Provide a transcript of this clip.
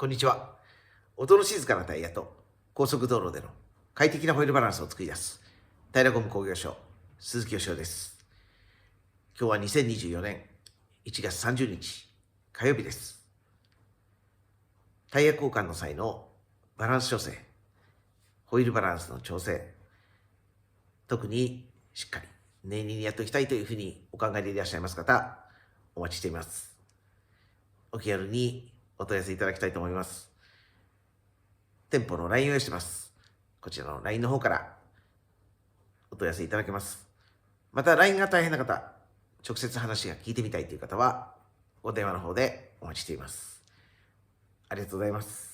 こんにちは。音の静かなタイヤと高速道路での快適なホイールバランスを作り出す平ゴム工業所鈴木義雄です。今日は2024年1月30日火曜日です。タイヤ交換の際のバランス調整、ホイールバランスの調整、特にしっかり念入りにやっておきたいというふうにお考えでいらっしゃいます方、お待ちしています。お気軽にお問い合わせいただきたいと思います。店舗の LINE を用意しています。こちらの LINE の方からお問い合わせいただけます。また LINE が大変な方、直接話が聞いてみたいという方は、お電話の方でお待ちしています。ありがとうございます。